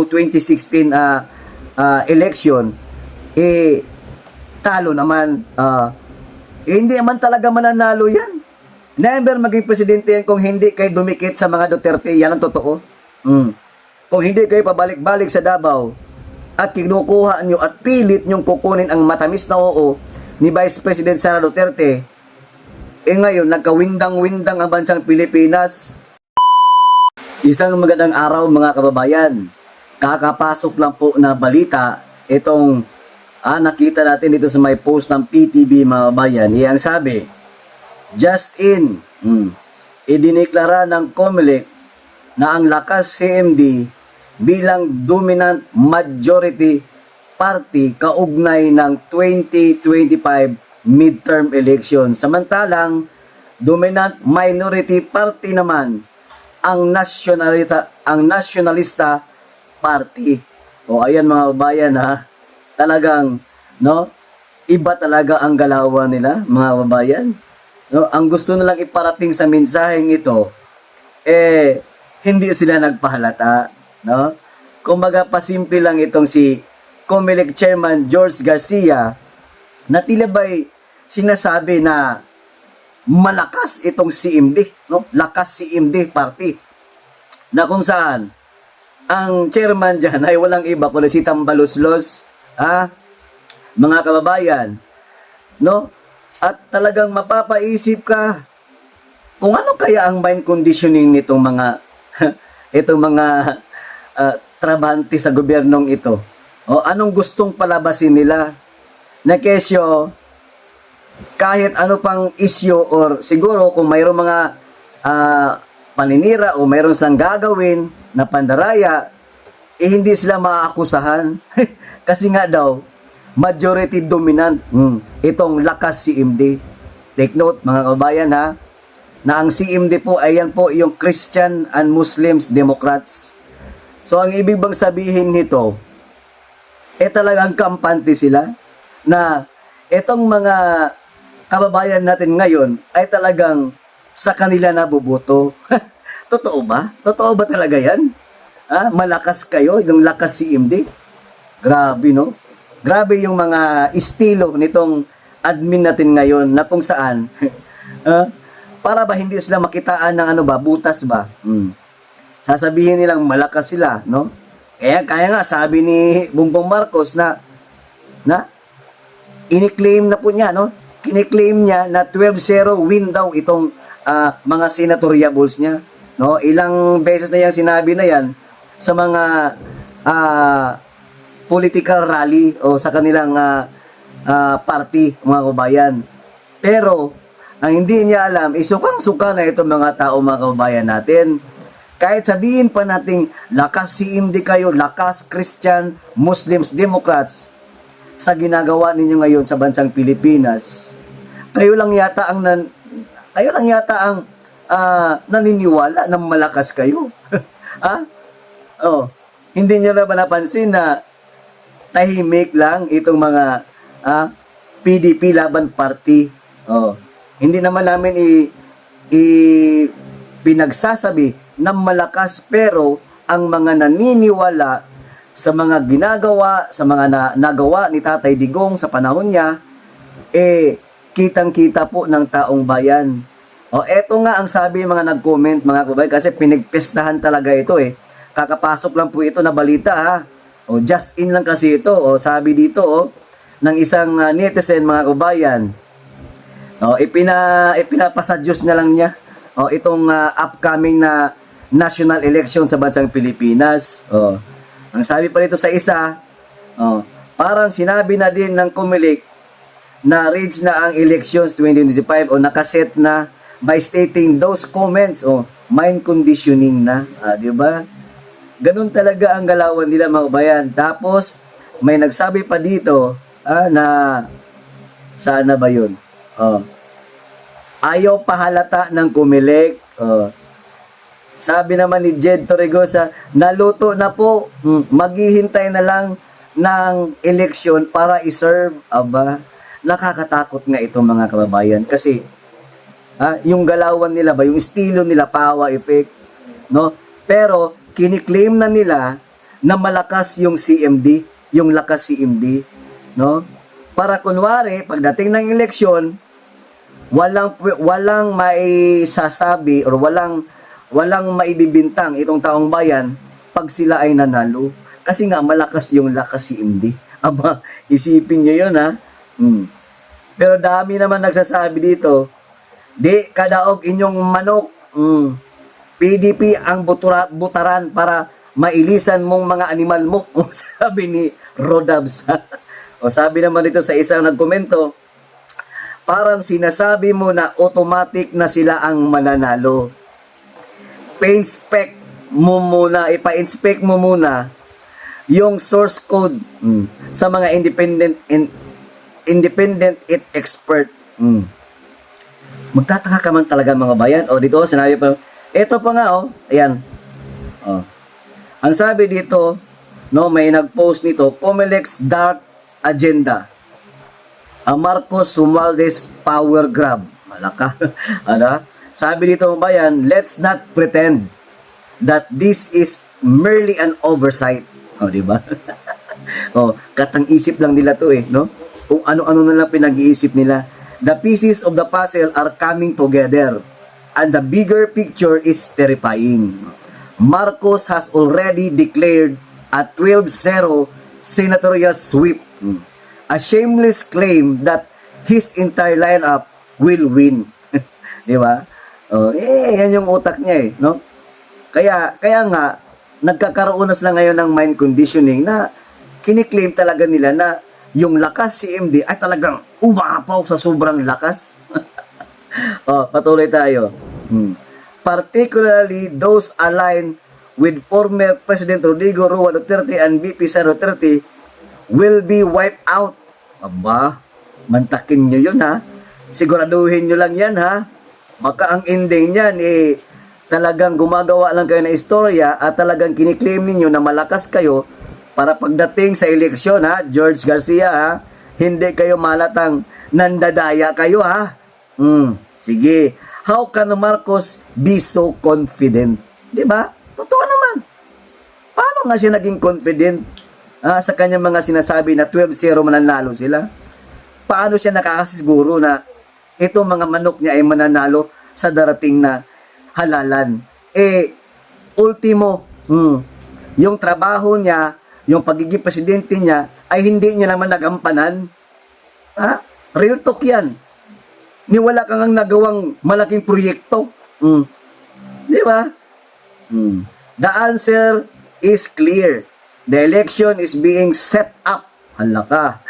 2016 election, talo naman. Hindi naman talaga mananalo yan. Never maging presidente yan kung hindi kayo dumikit sa mga Duterte. Yan ang totoo. Kung hindi kayo pabalik-balik sa Davao at kinukuha nyo at pilit nyong kukunin ang matamis na oo ni Vice President Sara Duterte, ngayon nagkawindang-windang ang bansang Pilipinas. Isang magandang araw mga kababayan. Kakapasok lang po na balita itong nakita natin dito sa may post ng PTV mga kababayan. Iyang sabi, just in, idineklara ng COMELEC na ang Lakas CMD bilang dominant majority party kaugnay ng 2025 midterm election. Samantalang, dominant minority party naman ang nationalista party. O ayan mga kababayan talagang iba talaga ang galawan nila mga kababayan. Ang gusto nilang iparating sa mensaheng ito hindi sila nagpahalata, Kumbaga pasimple lang itong si COMELEC Chairman George Garcia na tila ba'y sinasabi na malakas itong CMD, Lakas CMD party. Na kung saan ang chairman diyan ay walang iba kundi si Tambaloslos, mga kababayan, At talagang mapapaisip ka kung ano kaya ang mind conditioning nitong mga itong mga trabahante sa gobyernong ito. O anong gustong palabasin nila na kesyo kahit ano pang issue or siguro kung mayroong mga paninira o mayroon silang gagawin na pandaraya, hindi sila maaakusahan. Kasi nga daw, majority dominant itong Lakas CMD. Take note mga kababayan na ang CMD po ay yan po yung Christian and Muslims Democrats. So ang ibig bang sabihin nito, talagang kampante sila na itong mga kababayan natin ngayon ay talagang sa kanila nabuboto. Totoo ba? Totoo ba talaga yan? Malakas kayo, yung Lakas CMD? Grabe, Grabe yung mga estilo nitong admin natin ngayon na kung saan para ba hindi sila makitaan ng butas ba? Sasabihin nilang malakas sila, Kaya nga sabi ni Bongbong Marcos na iniklaim na po niya, Kiniklaim niya na 12-0 win daw itong mga senatoriables niya, Ilang beses na yang sinabi na yan sa mga political rally o sa kanilang party, mga kababayan. Pero ang hindi niya alam, sukang-suka na itong mga tao, mga kababayan natin. Kahit sabihin pa nating Lakas CMD kayo, Lakas Christian, Muslims, Democrats, sa ginagawa ninyo ngayon sa bansang Pilipinas, kayo lang yata ang naniniwala na malakas kayo. Hindi niyo na ba napansin na tahimik lang itong mga PDP Laban Party? Hindi naman namin pinagsasabi na malakas, pero ang mga naniniwala sa mga ginagawa, sa mga nagawa ni Tatay Digong sa panahon niya, kitang-kita po ng taong bayan. Eto nga ang sabi mga nag-comment, mga kababayan, kasi pinagpestahan talaga ito Kakapasok lang po ito na balita just in lang kasi ito. Sabi dito ng isang netizen, mga kababayan, ipinapasa Diyos na lang niya itong upcoming na national election sa bansang Pilipinas. Ang sabi pa nito sa isa, parang sinabi na din ng COMELEC na reach na ang elections 2025 nakaset na by stating those comments mind conditioning na, di ba? Ganun talaga ang galawan nila, mga kabayan. Tapos may nagsabi pa dito na sana ba yun? Ayaw pahalata ng COMELEC. Sabi naman ni Jed Torregosa, naluto na po, maghihintay na lang ng eleksyon para iserve. Aba, nakakatakot nga ito, mga kababayan, kasi yung galawan nila ba, yung estilo nila, power effect, Pero kiniklaim na nila na malakas yung CMD, yung lakas CMD, no? Para kunwari, pagdating ng eleksyon, walang maisasabi or walang maibibintang itong taong bayan pag sila ay nanalo. Kasi nga malakas yung lakas CMD. Aba, isipin nyo yun ha. Pero dami naman nagsasabi dito, di kadaog inyong manok. PDP ang butaran para mailisan mong mga animal mo. Sabi ni Rodabs. O sabi naman dito sa isang nagkomento, parang sinasabi mo na automatic na sila ang mananalo. Pa-inspect mo muna, ipa-inspect mo muna yung source code sa mga independent expert. Magtataka ka man talaga mga bayan. O dito sinabi pa, eto pa nga ayan. Ang sabi dito, no, may nag-post nito, Comelec's dark agenda. A Marcos Romualdez power grab. Malaka. Ano? Sabi dito mga bayan, let's not pretend that this is merely an oversight. Di ba? Katang-isip lang nila to no? Kung ano-ano na lang pinag-iisip nila. The pieces of the puzzle are coming together and the bigger picture is terrifying. Marcos has already declared a 12-0 senatorial sweep. A shameless claim that his entire lineup will win. Di ba? Yan yung utak niya no? Kaya nga, nagkakaroon na sila ngayon ng mind conditioning na kiniklaim talaga nila na yung lakas CMD ay talagang umapaw sa sobrang lakas. Patuloy tayo. Particularly those aligned with former President Rodrigo Roa Duterte and VP Sara Duterte will be wiped out. Aba, mantakin nyo yun ha. Siguraduhin nyo lang yan ha. Baka ang ending niyan talagang gumagawa lang kayo na istorya at talagang kiniklaim ninyo na malakas kayo para pagdating sa eleksyon ha, George Garcia ha, hindi kayo malatang nandadaya kayo ha. Sige. How can Marcos be so confident? Di ba? Totoo naman. Paano nga siya naging confident sa kanyang mga sinasabi na 12-0 mananalo sila? Paano siya nakakasiguro na itong mga manok niya ay mananalo sa darating na halalan? Ultimo, yung trabaho niya, yung pagiging presidente niya, ay hindi niya naman nagampanan. Real talk yan. Ni wala kang nagawang malaking proyekto. Di ba? The answer is clear. The election is being set up, halaka,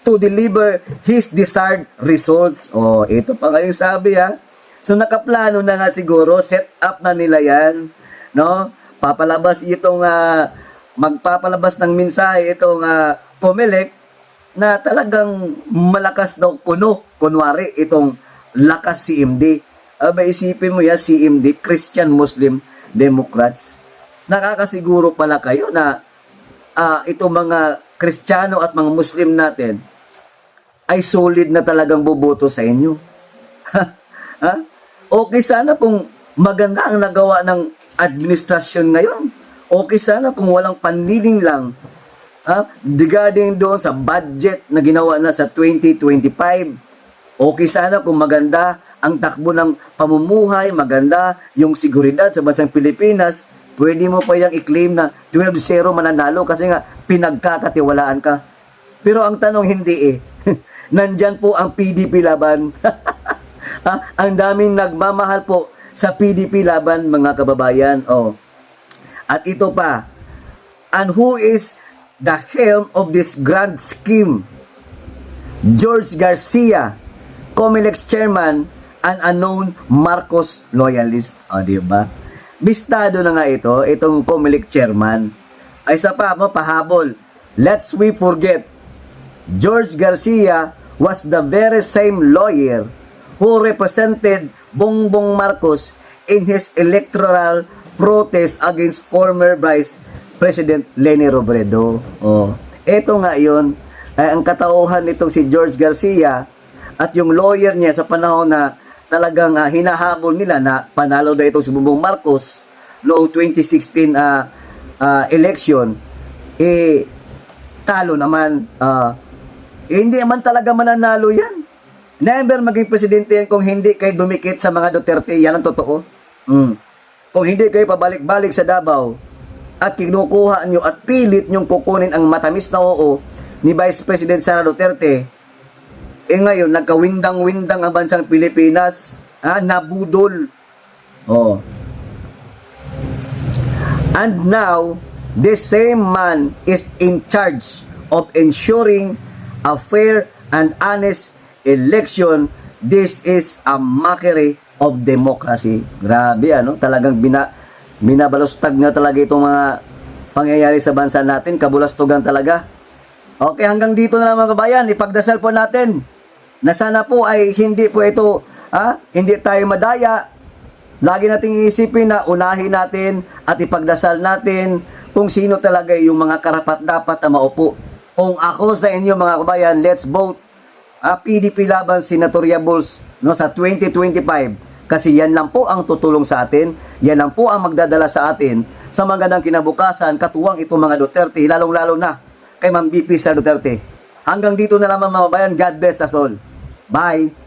to deliver his desired results. Ito pa nga yung sabi ha. So nakaplano na nga siguro, set up na nila yan, no? Papalabas itong magpapalabas ng mensahe itong Comelec na talagang malakas daw kunwari itong lakas CMD. Isipin mo yan, CMD, Christian Muslim Democrats. Nakakasiguro pala kayo na itong mga Kristiyano at mga Muslim natin ay solid na talagang boboto sa inyo. Okay sana kung maganda ang nagawa ng administrasyon ngayon. Okay sana kung walang panliling lang regarding doon sa budget na ginawa na sa 2025. Okay sana kung maganda ang takbo ng pamumuhay, maganda yung seguridad sa bansang Pilipinas. Pwede mo pa yung i-claim na 12-0 mananalo kasi nga pinagkakatiwalaan ka. Pero ang tanong hindi nandyan po ang PDP laban. Ang daming nagmamahal po sa PDP laban mga kababayan. At ito pa, and who is the helm of this grand scheme? George Garcia, Comelec's chairman, an unknown Marcos loyalist. Diba? Bistado na nga itong Comelec chairman. Ay sa pahabol. Let's we forget, George Garcia was the very same lawyer who represented Bongbong Marcos in his electoral protest against former Vice President Leni Robredo. Ito nga yun. Ang katauhan nitong si George Garcia at yung lawyer niya sa panahon na talagang hinahabol nila na panalo na itong si Bongbong Marcos noong 2016 election, talo naman. Hindi naman talaga mananalo yan. Never maging presidente yan kung hindi kayo dumikit sa mga Duterte. Yan ang totoo. Kung hindi kayo pabalik-balik sa Davao at kinukuha nyo at pilit nyong kukunin ang matamis na oo ni Vice President Sara Duterte, ngayon, nagkawindang-windang ang bansang Pilipinas, nabudol. And now, this same man is in charge of ensuring a fair and honest election. This is a mockery of democracy. Grabe, talagang binabalustag na talaga itong mga pangyayari sa bansa natin. Kabulastugan talaga. Okay, hanggang dito na lang mga kabayan. Ipagdasal po natin na sana po ay hindi po ito, hindi tayo madaya. Lagi nating iisipin na unahin natin at ipagdasal natin kung sino talaga yung mga karapat-dapat na maupo. Kung ako sa inyo mga kabayan, let's vote PDP laban senatoriables sa 2025. Kasi yan lang po ang tutulong sa atin. Yan lang po ang magdadala sa atin sa magandang kinabukasan, katuwang itong mga Duterte, lalong-lalo na kay Ma'am BP Sara Duterte. Hanggang dito na lamang mga kabayan. God bless us all. Bye!